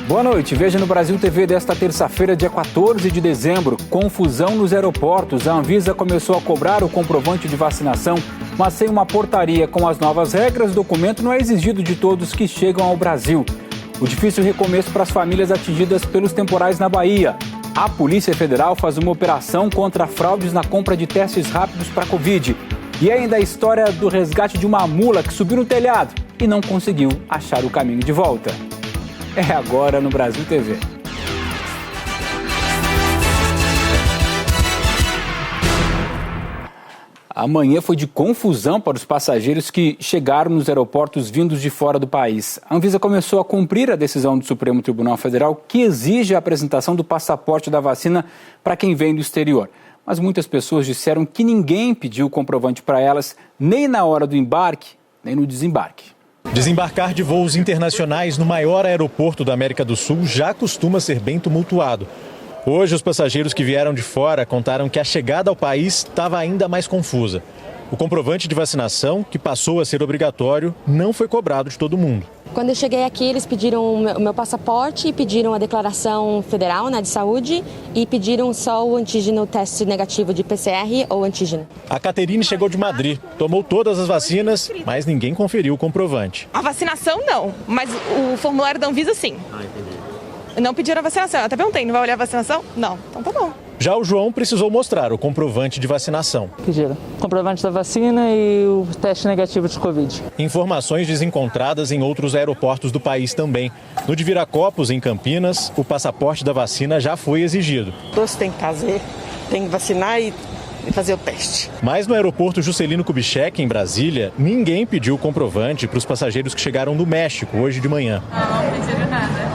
Boa noite. Veja no Brasil TV desta terça-feira, dia 14 de dezembro. Confusão nos aeroportos. A Anvisa começou a cobrar o comprovante de vacinação, mas sem uma portaria com as novas regras, o documento não é exigido de todos que chegam ao Brasil. O difícil recomeço para as famílias atingidas pelos temporais na Bahia. A Polícia Federal faz uma operação contra fraudes na compra de testes rápidos para Covid. E ainda a história do resgate de uma mula que subiu no telhado e não conseguiu achar o caminho de volta. É agora no Brasil TV. Amanhã foi de confusão para os passageiros que chegaram nos aeroportos vindos de fora do país. A Anvisa começou a cumprir a decisão do Supremo Tribunal Federal que exige a apresentação do passaporte da vacina para quem vem do exterior. Mas muitas pessoas disseram que ninguém pediu o comprovante para elas, nem na hora do embarque, nem no desembarque. Desembarcar de voos internacionais no maior aeroporto da América do Sul já costuma ser bem tumultuado. Hoje, os passageiros que vieram de fora contaram que a chegada ao país estava ainda mais confusa. O comprovante de vacinação, que passou a ser obrigatório, não foi cobrado de todo mundo. Quando eu cheguei aqui, eles pediram o meu passaporte, pediram a declaração federal, de saúde, e pediram só o antígeno, teste negativo de PCR ou antígeno. A Caterine chegou de Madrid, tomou todas as vacinas, mas ninguém conferiu o comprovante. A vacinação não, mas o formulário da Anvisa sim. Entendi. Não pediram a vacinação, eu até perguntei, não vai olhar a vacinação? Não, então tá bom. Já o João precisou mostrar o comprovante de vacinação. Pediram comprovante da vacina e o teste negativo de Covid. Informações desencontradas em outros aeroportos do país também. No de Viracopos, em Campinas, o passaporte da vacina já foi exigido. Todos têm que fazer, tem que vacinar e fazer o teste. Mas no aeroporto Juscelino Kubitschek, em Brasília, ninguém pediu o comprovante para os passageiros que chegaram do México hoje de manhã. Não pediram nada.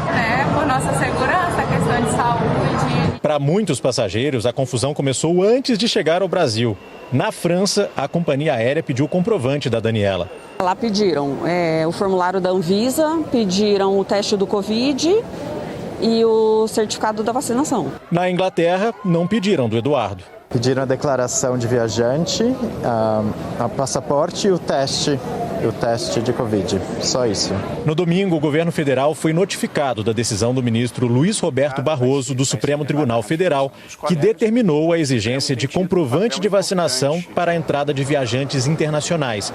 Por nossa segurança, questão de saúde. Para muitos passageiros, a confusão começou antes de chegar ao Brasil. Na França, a companhia aérea pediu o comprovante da Daniela. Lá pediram o formulário da Anvisa, pediram o teste do Covid e o certificado da vacinação. Na Inglaterra, não pediram do Eduardo. Pediram a declaração de viajante, a passaporte e o teste de Covid. Só isso. No domingo, o governo federal foi notificado da decisão do ministro Luiz Roberto Barroso do Supremo Tribunal Federal, que determinou a exigência de comprovante de vacinação para a entrada de viajantes internacionais.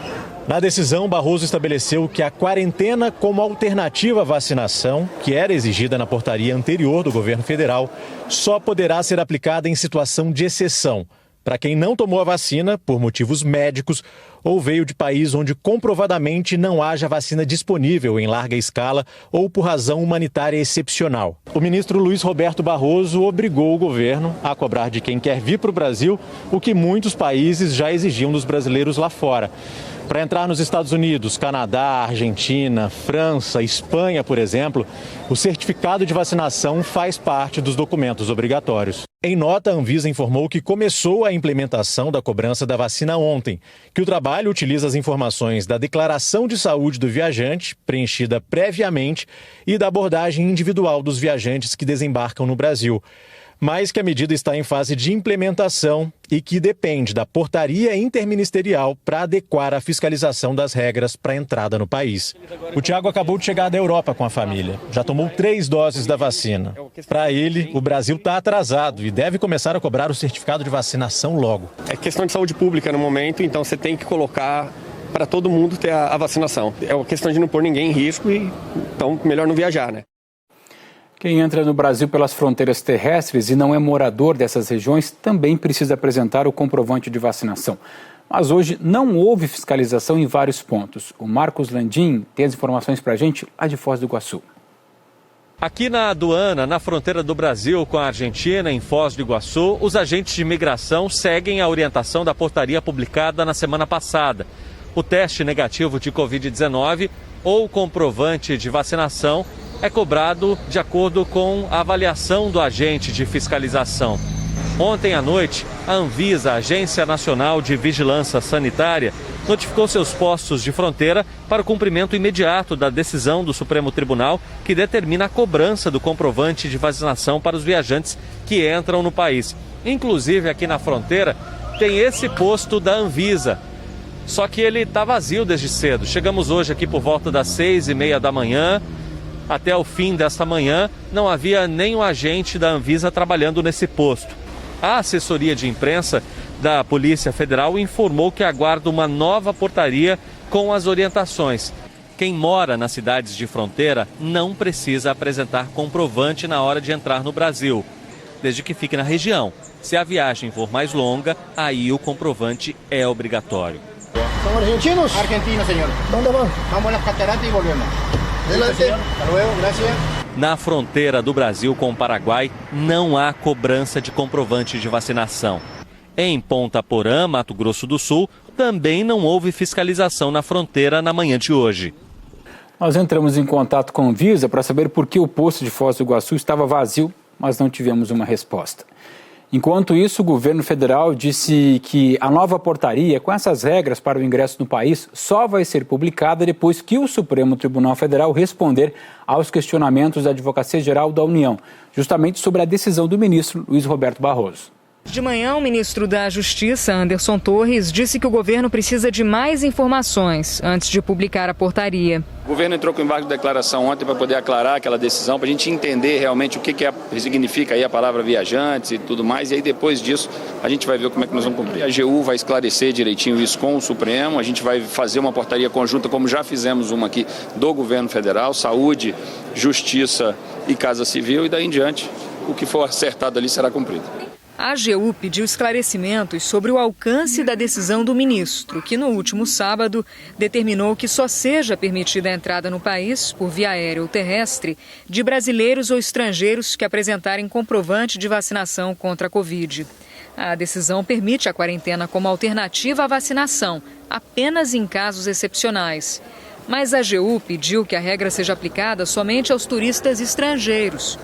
Na decisão, Barroso estabeleceu que a quarentena como alternativa à vacinação, que era exigida na portaria anterior do governo federal, só poderá ser aplicada em situação de exceção, para quem não tomou a vacina por motivos médicos ou veio de país onde comprovadamente não haja vacina disponível em larga escala ou por razão humanitária excepcional. O ministro Luiz Roberto Barroso obrigou o governo a cobrar de quem quer vir para o Brasil o que muitos países já exigiam dos brasileiros lá fora. Para entrar nos Estados Unidos, Canadá, Argentina, França, Espanha, por exemplo, o certificado de vacinação faz parte dos documentos obrigatórios. Em nota, a Anvisa informou que começou a implementação da cobrança da vacina ontem, que o trabalho utiliza as informações da declaração de saúde do viajante, preenchida previamente, e da abordagem individual dos viajantes que desembarcam no Brasil. Mas que a medida está em fase de implementação e que depende da portaria interministerial para adequar a fiscalização das regras para a entrada no país. O Tiago acabou de chegar da Europa com a família. Já tomou 3 doses da vacina. Para ele, o Brasil está atrasado e deve começar a cobrar o certificado de vacinação logo. É questão de saúde pública no momento, então você tem que colocar para todo mundo ter a vacinação. É uma questão de não pôr ninguém em risco, então melhor não viajar, né? Quem entra no Brasil pelas fronteiras terrestres e não é morador dessas regiões também precisa apresentar o comprovante de vacinação. Mas hoje não houve fiscalização em vários pontos. O Marcos Landim tem as informações para a gente lá de Foz do Iguaçu. Aqui na aduana, na fronteira do Brasil com a Argentina, em Foz do Iguaçu, os agentes de imigração seguem a orientação da portaria publicada na semana passada. O teste negativo de Covid-19 ou comprovante de vacinação é cobrado de acordo com a avaliação do agente de fiscalização. Ontem à noite, a Anvisa, a Agência Nacional de Vigilância Sanitária, notificou seus postos de fronteira para o cumprimento imediato da decisão do Supremo Tribunal que determina a cobrança do comprovante de vacinação para os viajantes que entram no país. Inclusive, aqui na fronteira, tem esse posto da Anvisa. Só que ele está vazio desde cedo. Chegamos hoje aqui por volta das 6h30 da manhã. Até o fim desta manhã, não havia nenhum agente da Anvisa trabalhando nesse posto. A assessoria de imprensa da Polícia Federal informou que aguarda uma nova portaria com as orientações. Quem mora nas cidades de fronteira não precisa apresentar comprovante na hora de entrar no Brasil, desde que fique na região. Se a viagem for mais longa, aí o comprovante é obrigatório. São argentinos? Argentinos, senhor. Onde vão? Vamos às cataratas e volvemos. Na fronteira do Brasil com o Paraguai, não há cobrança de comprovante de vacinação. Em Ponta Porã, Mato Grosso do Sul, também não houve fiscalização na fronteira na manhã de hoje. Nós entramos em contato com a Anvisa para saber por que o posto de Foz do Iguaçu estava vazio, mas não tivemos uma resposta. Enquanto isso, o governo federal disse que a nova portaria com essas regras para o ingresso no país só vai ser publicada depois que o Supremo Tribunal Federal responder aos questionamentos da Advocacia Geral da União, justamente sobre a decisão do ministro Luiz Roberto Barroso. De manhã, o ministro da Justiça, Anderson Torres, disse que o governo precisa de mais informações antes de publicar a portaria. O governo entrou com embargo de declaração ontem para poder aclarar aquela decisão, para a gente entender realmente o que significa aí a palavra viajantes e tudo mais, e aí depois disso a gente vai ver como é que nós vamos cumprir. A AGU vai esclarecer direitinho isso com o Supremo, a gente vai fazer uma portaria conjunta, como já fizemos uma aqui do governo federal, Saúde, Justiça e Casa Civil, e daí em diante o que for acertado ali será cumprido. A AGU pediu esclarecimentos sobre o alcance da decisão do ministro, que no último sábado determinou que só seja permitida a entrada no país, por via aérea ou terrestre, de brasileiros ou estrangeiros que apresentarem comprovante de vacinação contra a Covid. A decisão permite a quarentena como alternativa à vacinação, apenas em casos excepcionais. Mas a AGU pediu que a regra seja aplicada somente aos turistas estrangeiros.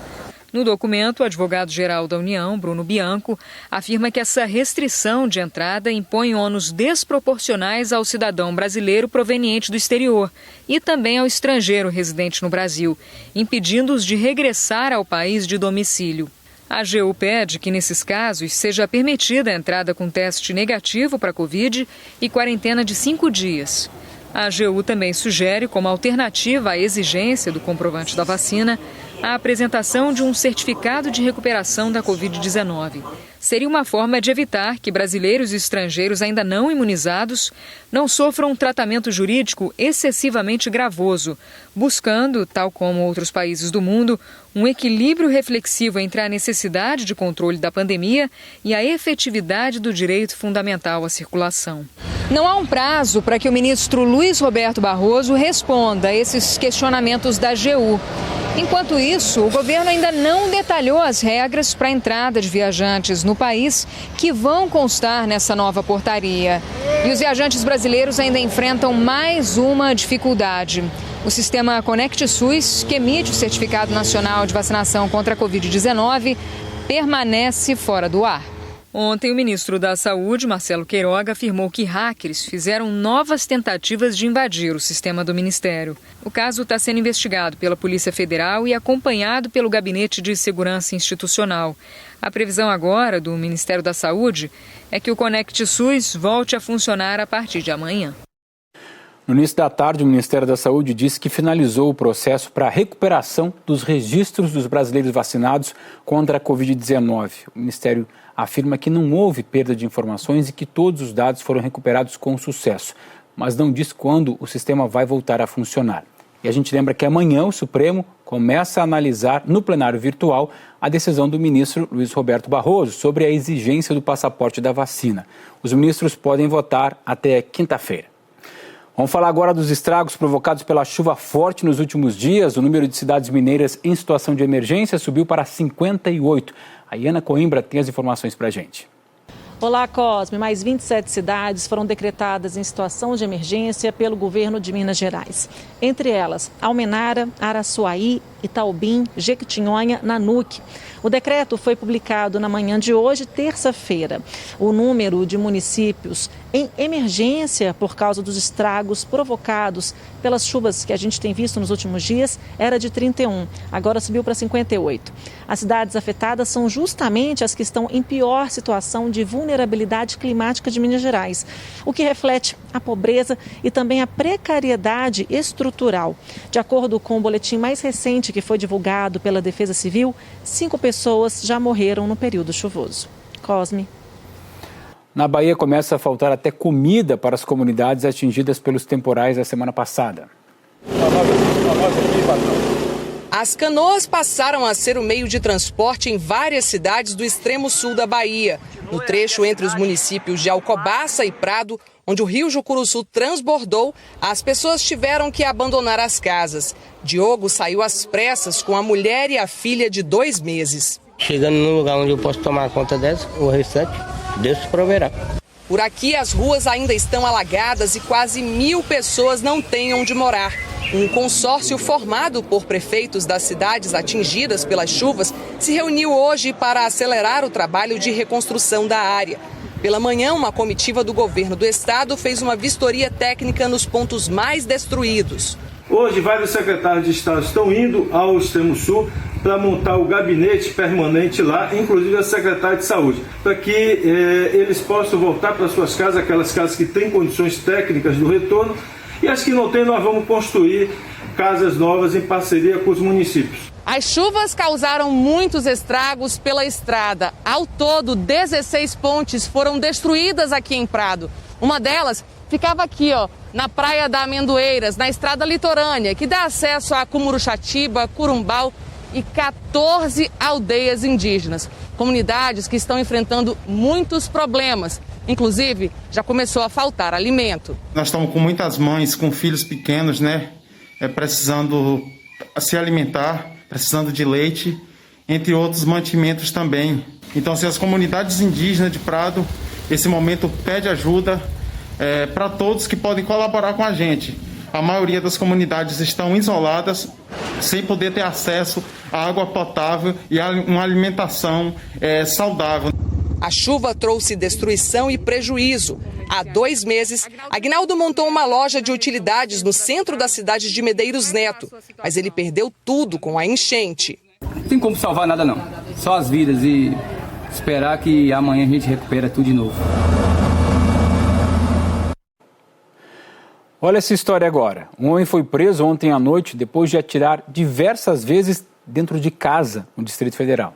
No documento, o advogado-geral da União, Bruno Bianco, afirma que essa restrição de entrada impõe ônus desproporcionais ao cidadão brasileiro proveniente do exterior e também ao estrangeiro residente no Brasil, impedindo-os de regressar ao país de domicílio. A AGU pede que, nesses casos, seja permitida a entrada com teste negativo para a Covid e quarentena de 5 dias. A AGU também sugere, como alternativa à exigência do comprovante da vacina, a apresentação de um certificado de recuperação da Covid-19. Seria uma forma de evitar que brasileiros e estrangeiros ainda não imunizados não sofram um tratamento jurídico excessivamente gravoso, buscando, tal como outros países do mundo, um equilíbrio reflexivo entre a necessidade de controle da pandemia e a efetividade do direito fundamental à circulação. Não há um prazo para que o ministro Luiz Roberto Barroso responda a esses questionamentos da AGU. Enquanto isso, o governo ainda não detalhou as regras para a entrada de viajantes no país que vão constar nessa nova portaria. E os viajantes brasileiros ainda enfrentam mais uma dificuldade. O sistema Conect SUS, que emite o Certificado Nacional de Vacinação contra a Covid-19, permanece fora do ar. Ontem, o ministro da Saúde, Marcelo Queiroga, afirmou que hackers fizeram novas tentativas de invadir o sistema do Ministério. O caso está sendo investigado pela Polícia Federal e acompanhado pelo Gabinete de Segurança Institucional. A previsão agora do Ministério da Saúde é que o Conect SUS volte a funcionar a partir de amanhã. No início da tarde, o Ministério da Saúde disse que finalizou o processo para a recuperação dos registros dos brasileiros vacinados contra a Covid-19. O Ministério afirma que não houve perda de informações e que todos os dados foram recuperados com sucesso, mas não diz quando o sistema vai voltar a funcionar. E a gente lembra que amanhã o Supremo começa a analisar no plenário virtual a decisão do ministro Luiz Roberto Barroso sobre a exigência do passaporte da vacina. Os ministros podem votar até quinta-feira. Vamos falar agora dos estragos provocados pela chuva forte nos últimos dias. O número de cidades mineiras em situação de emergência subiu para 58. A Iana Coimbra tem as informações para a gente. Olá, Cosme. Mais 27 cidades foram decretadas em situação de emergência pelo governo de Minas Gerais. Entre elas, Almenara, Araçuaí, Itaubim, Jequitinhonha, Nanuque. O decreto foi publicado na manhã de hoje, terça-feira. O número de municípios em emergência por causa dos estragos provocados pelas chuvas que a gente tem visto nos últimos dias era de 31, agora subiu para 58. As cidades afetadas são justamente as que estão em pior situação de vulnerabilidade climática de Minas Gerais, o que reflete a pobreza e também a precariedade estrutural. De acordo com o boletim mais recente que foi divulgado pela Defesa Civil, 5 pessoas já morreram no período chuvoso. Cosme. Na Bahia começa a faltar até comida para as comunidades atingidas pelos temporais da semana passada. As canoas passaram a ser o meio de transporte em várias cidades do extremo sul da Bahia. No trecho entre os municípios de Alcobaça e Prado, onde o rio Jucuruçu transbordou, as pessoas tiveram que abandonar as casas. Diogo saiu às pressas com a mulher e a filha de 2 meses. Chegando num lugar onde eu posso tomar conta dessa, o restante, Deus proverá. Por aqui, as ruas ainda estão alagadas e quase 1.000 pessoas não têm onde morar. Um consórcio formado por prefeitos das cidades atingidas pelas chuvas se reuniu hoje para acelerar o trabalho de reconstrução da área. Pela manhã, uma comitiva do governo do estado fez uma vistoria técnica nos pontos mais destruídos. Hoje, vários secretários de Estado estão indo ao extremo sul para montar o gabinete permanente lá, inclusive a secretária de Saúde, para que eles possam voltar para suas casas, aquelas casas que têm condições técnicas do retorno, e as que não têm, nós vamos construir casas novas em parceria com os municípios. As chuvas causaram muitos estragos pela estrada. Ao todo, 16 pontes foram destruídas aqui em Prado. Uma delas ficava aqui, na Praia da Amendoeiras, na estrada litorânea, que dá acesso a Cumuruxatiba, Curumbau e 14 aldeias indígenas. Comunidades que estão enfrentando muitos problemas. Inclusive, já começou a faltar alimento. Nós estamos com muitas mães com filhos pequenos, precisando se alimentar, precisando de leite, entre outros mantimentos também. Então, se as comunidades indígenas de Prado, esse momento pede ajuda para todos que podem colaborar com a gente. A maioria das comunidades estão isoladas, sem poder ter acesso à água potável e a uma alimentação saudável. A chuva trouxe destruição e prejuízo. Há 2 meses, Aguinaldo montou uma loja de utilidades no centro da cidade de Medeiros Neto, mas ele perdeu tudo com a enchente. Não tem como salvar nada não, só as vidas e esperar que amanhã a gente recupera tudo de novo. Olha essa história agora. Um homem foi preso ontem à noite depois de atirar diversas vezes dentro de casa no Distrito Federal.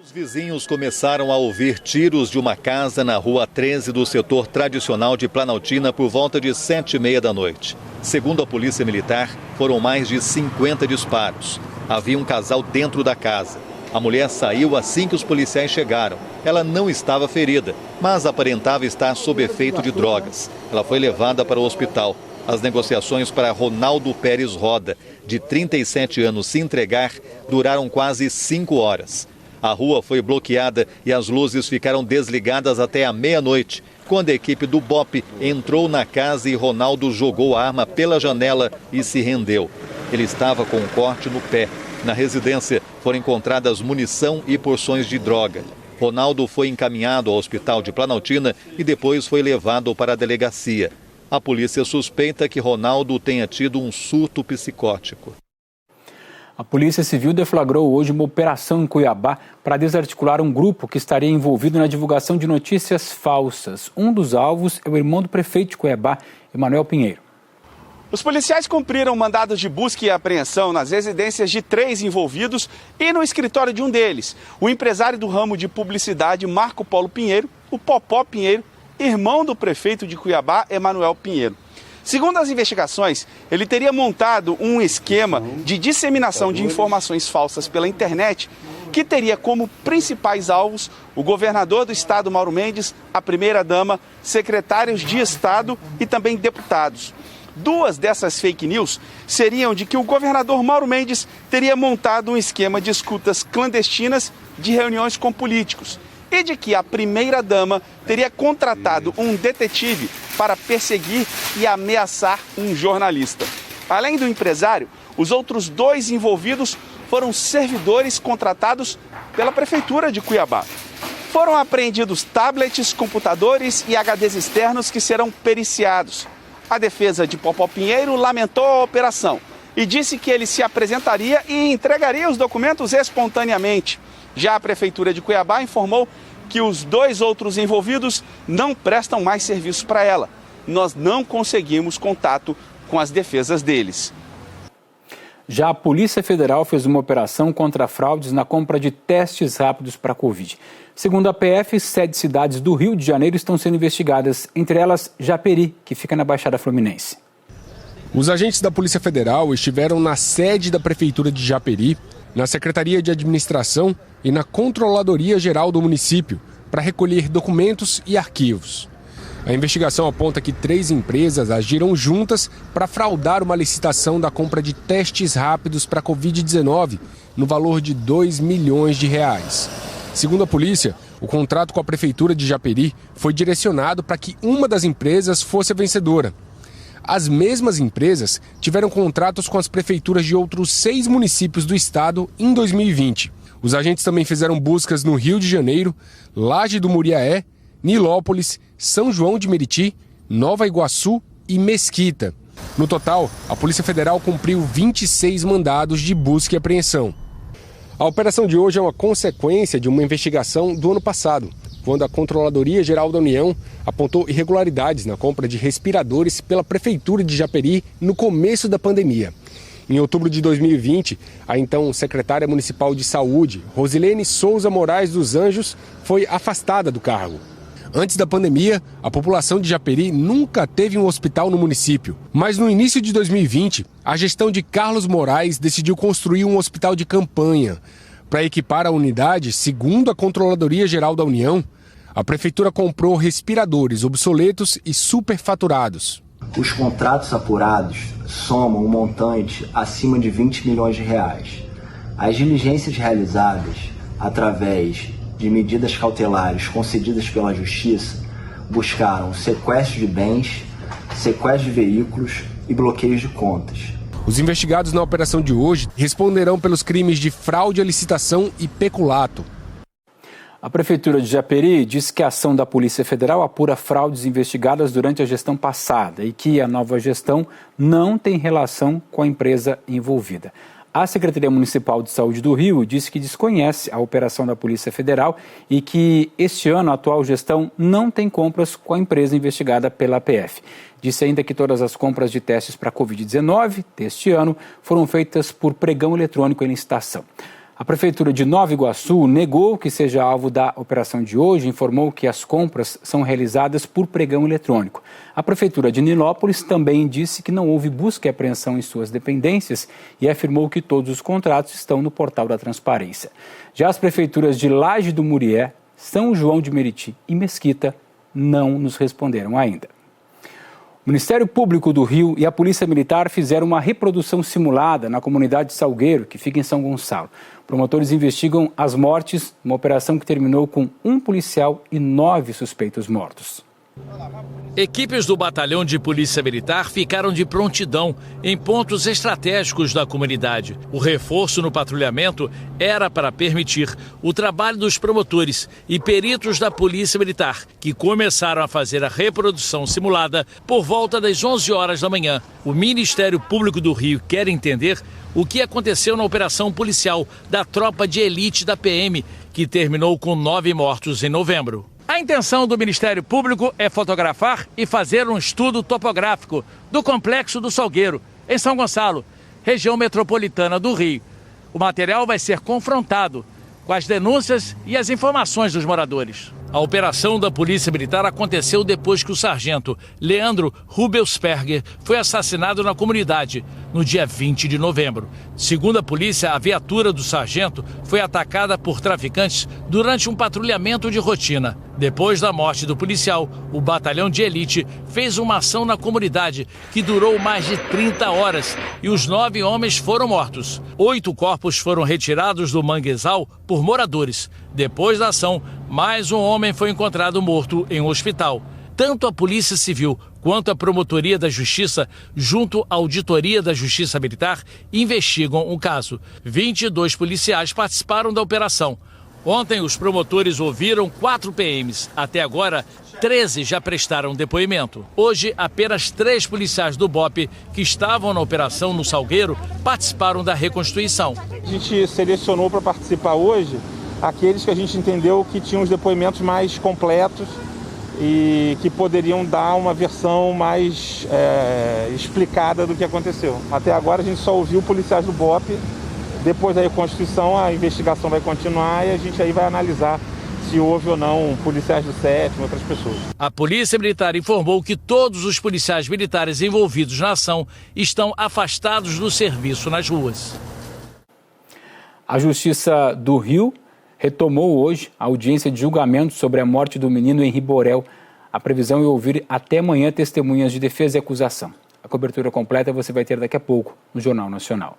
Os vizinhos começaram a ouvir tiros de uma casa na Rua 13 do setor tradicional de Planaltina por volta de 7h30 da noite. Segundo a Polícia Militar, foram mais de 50 disparos. Havia um casal dentro da casa. A mulher saiu assim que os policiais chegaram. Ela não estava ferida, mas aparentava estar sob efeito de drogas. Ela foi levada para o hospital. As negociações para Ronaldo Pérez Roda, de 37 anos, se entregar, duraram quase 5 horas. A rua foi bloqueada e as luzes ficaram desligadas até a meia-noite, quando a equipe do BOPE entrou na casa e Ronaldo jogou a arma pela janela e se rendeu. Ele estava com um corte no pé. Na residência foram encontradas munição e porções de droga. Ronaldo foi encaminhado ao hospital de Planaltina e depois foi levado para a delegacia. A polícia suspeita que Ronaldo tenha tido um surto psicótico. A Polícia Civil deflagrou hoje uma operação em Cuiabá para desarticular um grupo que estaria envolvido na divulgação de notícias falsas. Um dos alvos é o irmão do prefeito de Cuiabá, Emanuel Pinheiro. Os policiais cumpriram mandados de busca e apreensão nas residências de 3 envolvidos e no escritório de um deles, o empresário do ramo de publicidade Marco Polo Pinheiro, o Popó Pinheiro, irmão do prefeito de Cuiabá, Emanuel Pinheiro. Segundo as investigações, ele teria montado um esquema de disseminação de informações falsas pela internet que teria como principais alvos o governador do estado, Mauro Mendes, a primeira-dama, secretários de Estado e também deputados. 2 dessas fake news seriam de que o governador Mauro Mendes teria montado um esquema de escutas clandestinas de reuniões com políticos e de que a primeira-dama teria contratado um detetive para perseguir e ameaçar um jornalista. Além do empresário, os outros 2 envolvidos foram servidores contratados pela Prefeitura de Cuiabá. Foram apreendidos tablets, computadores e HDs externos que serão periciados. A defesa de Popó Pinheiro lamentou a operação e disse que ele se apresentaria e entregaria os documentos espontaneamente. Já a Prefeitura de Cuiabá informou que os 2 outros envolvidos não prestam mais serviço para ela. Nós não conseguimos contato com as defesas deles. Já a Polícia Federal fez uma operação contra fraudes na compra de testes rápidos para a Covid. Segundo a PF, 7 cidades do Rio de Janeiro estão sendo investigadas, entre elas Japeri, que fica na Baixada Fluminense. Os agentes da Polícia Federal estiveram na sede da Prefeitura de Japeri, na Secretaria de Administração e na Controladoria Geral do município para recolher documentos e arquivos. A investigação aponta que 3 empresas agiram juntas para fraudar uma licitação da compra de testes rápidos para a Covid-19 no valor de R$2 milhões. Segundo a polícia, o contrato com a Prefeitura de Japeri foi direcionado para que uma das empresas fosse a vencedora. As mesmas empresas tiveram contratos com as prefeituras de outros 6 municípios do estado em 2020. Os agentes também fizeram buscas no Rio de Janeiro, Laje do Muriaé, Nilópolis, São João de Meriti, Nova Iguaçu e Mesquita. No total, a Polícia Federal cumpriu 26 mandados de busca e apreensão. A operação de hoje é uma consequência de uma investigação do ano passado, quando a Controladoria Geral da União apontou irregularidades na compra de respiradores pela Prefeitura de Japeri no começo da pandemia. Em outubro de 2020, a então secretária municipal de saúde, Rosilene Souza Moraes dos Anjos, foi afastada do cargo. Antes da pandemia, a população de Japeri nunca teve um hospital no município. Mas no início de 2020, a gestão de Carlos Moraes decidiu construir um hospital de campanha. Para equipar a unidade, segundo a Controladoria Geral da União, a Prefeitura comprou respiradores obsoletos e superfaturados. Os contratos apurados somam um montante acima de R$20 milhões. As diligências realizadas através de medidas cautelares concedidas pela Justiça buscaram sequestro de bens, sequestro de veículos e bloqueios de contas. Os investigados na operação de hoje responderão pelos crimes de fraude à licitação e peculato. A Prefeitura de Japeri diz que a ação da Polícia Federal apura fraudes investigadas durante a gestão passada e que a nova gestão não tem relação com a empresa envolvida. A Secretaria Municipal de Saúde do Rio disse que desconhece a operação da Polícia Federal e que este ano a atual gestão não tem compras com a empresa investigada pela PF. Disse ainda que todas as compras de testes para a Covid-19 deste ano foram feitas por pregão eletrônico em licitação. A Prefeitura de Nova Iguaçu negou que seja alvo da operação de hoje e informou que as compras são realizadas por pregão eletrônico. A Prefeitura de Nilópolis também disse que não houve busca e apreensão em suas dependências e afirmou que todos os contratos estão no portal da transparência. Já as prefeituras de Laje do Murié, São João de Meriti e Mesquita não nos responderam ainda. O Ministério Público do Rio e a Polícia Militar fizeram uma reprodução simulada na comunidade de Salgueiro, que fica em São Gonçalo. Promotores investigam as mortes, uma operação que terminou com 1 policial e 9 suspeitos mortos. Equipes do Batalhão de Polícia Militar ficaram de prontidão em pontos estratégicos da comunidade. O reforço no patrulhamento era para permitir o trabalho dos promotores e peritos da Polícia Militar, que começaram a fazer a reprodução simulada por volta das 11 horas da manhã. O Ministério Público do Rio quer entender o que aconteceu na operação policial da tropa de elite da PM, que terminou com 9 mortos em novembro. A intenção do Ministério Público é fotografar e fazer um estudo topográfico do Complexo do Salgueiro, em São Gonçalo, região metropolitana do Rio. O material vai ser confrontado com as denúncias e as informações dos moradores. A operação da Polícia Militar aconteceu depois que o sargento Leandro Rubelsperger foi assassinado na comunidade no dia 20 de novembro. Segundo a polícia, a viatura do sargento foi atacada por traficantes durante um patrulhamento de rotina. Depois da morte do policial, o batalhão de elite fez uma ação na comunidade que durou mais de 30 horas e os 9 homens foram mortos. 8 corpos foram retirados do manguezal por moradores. Depois da ação, mais um homem foi encontrado morto em um hospital. Tanto a Polícia Civil enquanto a Promotoria da Justiça, junto à Auditoria da Justiça Militar, investigam o caso. 22 policiais participaram da operação. Ontem, os promotores ouviram 4 PMs. Até agora, 13 já prestaram depoimento. Hoje, apenas 3 policiais do BOPE que estavam na operação no Salgueiro participaram da reconstituição. A gente selecionou para participar hoje aqueles que a gente entendeu que tinham os depoimentos mais completos e que poderiam dar uma versão mais explicada do que aconteceu. Até agora, a gente só ouviu policiais do BOPE. Depois da reconstituição, a investigação vai continuar e a gente aí vai analisar se houve ou não policiais do 7º, outras pessoas. A Polícia Militar informou que todos os policiais militares envolvidos na ação estão afastados do serviço nas ruas. A Justiça do Rio retomou hoje a audiência de julgamento sobre a morte do menino Henri Borel. A previsão é ouvir até amanhã testemunhas de defesa e acusação. A cobertura completa você vai ter daqui a pouco no Jornal Nacional.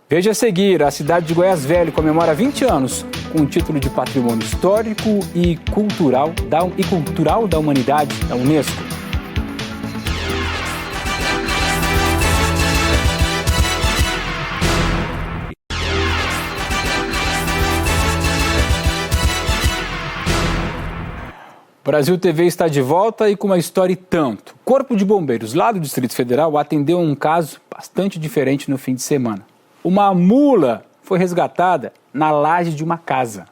Veja a seguir, a cidade de Goiás Velho comemora 20 anos com o título de Patrimônio Histórico e Cultural da Humanidade da Unesco. Brasil TV está de volta e com uma história e tanto. O Corpo de Bombeiros lá do Distrito Federal atendeu um caso bastante diferente no fim de semana. Uma mula foi resgatada na laje de uma casa.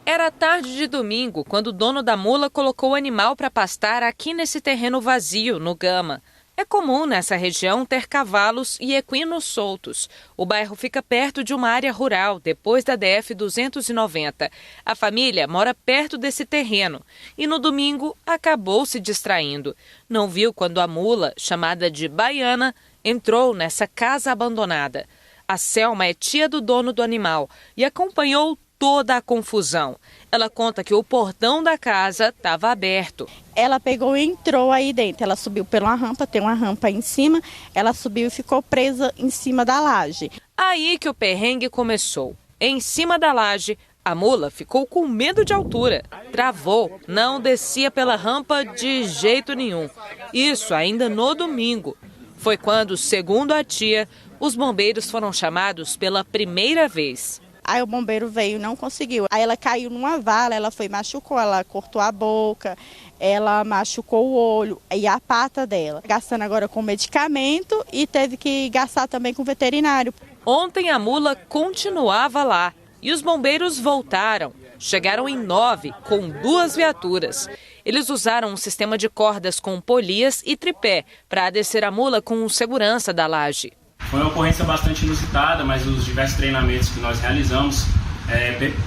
Era tarde de domingo quando o dono da mula colocou o animal para pastar aqui nesse terreno vazio, no Gama. É comum nessa região ter cavalos e equinos soltos. O bairro fica perto de uma área rural, depois da DF-290. A família mora perto desse terreno e no domingo acabou se distraindo. Não viu quando a mula, chamada de Baiana, entrou nessa casa abandonada. A Selma é tia do dono do animal e acompanhou toda a confusão. Ela conta que o portão da casa estava aberto. Ela pegou e entrou aí dentro. Ela subiu pela rampa, tem uma rampa aí em cima. Ela subiu e ficou presa em cima da laje. Aí que o perrengue começou. Em cima da laje, a mula ficou com medo de altura. Travou, não descia pela rampa de jeito nenhum. Isso ainda no domingo. Foi quando, segundo a tia, os bombeiros foram chamados pela primeira vez. Aí o bombeiro veio e não conseguiu. Aí ela caiu numa vala, ela machucou, ela cortou a boca, ela machucou o olho e a pata dela. Gastando agora com medicamento e teve que gastar também com veterinário. Ontem a mula continuava lá e os bombeiros voltaram. Chegaram em 9, com 2 viaturas. Eles usaram um sistema de cordas com polias e tripé para descer a mula com segurança da laje. Foi uma ocorrência bastante inusitada, mas os diversos treinamentos que nós realizamos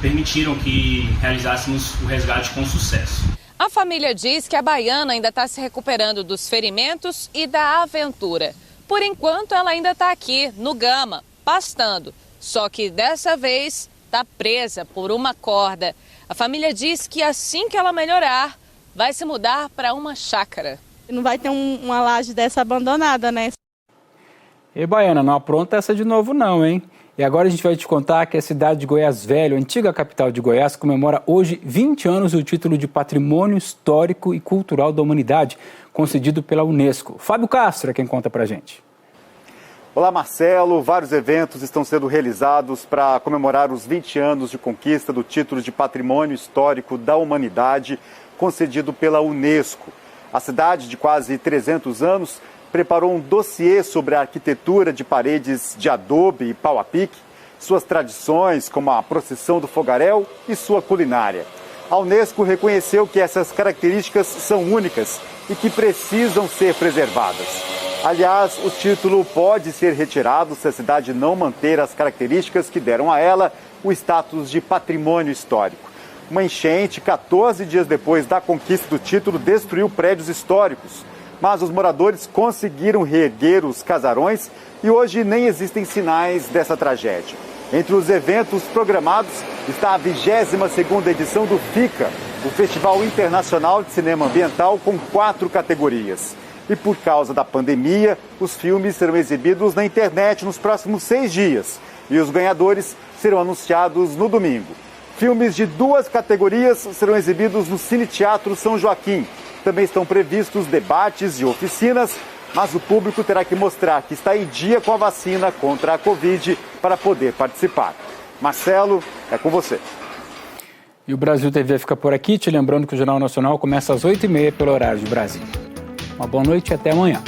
permitiram que realizássemos o resgate com sucesso. A família diz que a baiana ainda está se recuperando dos ferimentos e da aventura. Por enquanto, ela ainda está aqui, no Gama, pastando. Só que dessa vez está presa por uma corda. A família diz que assim que ela melhorar, vai se mudar para uma chácara. Não vai ter uma laje dessa abandonada, né? E Baiana, não apronta essa de novo não, hein? E agora a gente vai te contar que a cidade de Goiás Velho, antiga capital de Goiás, comemora hoje 20 anos o título de Patrimônio Histórico e Cultural da Humanidade, concedido pela Unesco. Fábio Castro é quem conta pra gente. Olá, Marcelo. Vários eventos estão sendo realizados para comemorar os 20 anos de conquista do título de Patrimônio Histórico da Humanidade, concedido pela Unesco. A cidade, de quase 300 anos, preparou um dossiê sobre a arquitetura de paredes de adobe e pau a pique, suas tradições, como a procissão do fogaréu, e sua culinária. A Unesco reconheceu que essas características são únicas e que precisam ser preservadas. Aliás, o título pode ser retirado se a cidade não manter as características que deram a ela o status de patrimônio histórico. Uma enchente, 14 dias depois da conquista do título, destruiu prédios históricos. Mas os moradores conseguiram reerguer os casarões e hoje nem existem sinais dessa tragédia. Entre os eventos programados está a 22ª edição do FICA, o Festival Internacional de Cinema Ambiental, com 4 categorias. E por causa da pandemia, os filmes serão exibidos na internet nos próximos 6 dias. E os ganhadores serão anunciados no domingo. Filmes de 2 categorias serão exibidos no Cine Teatro São Joaquim. Também estão previstos debates e oficinas, mas o público terá que mostrar que está em dia com a vacina contra a Covid para poder participar. Marcelo, é com você. E o Brasil TV fica por aqui, te lembrando que o Jornal Nacional começa às 8h30 pelo horário de Brasília. Uma boa noite e até amanhã.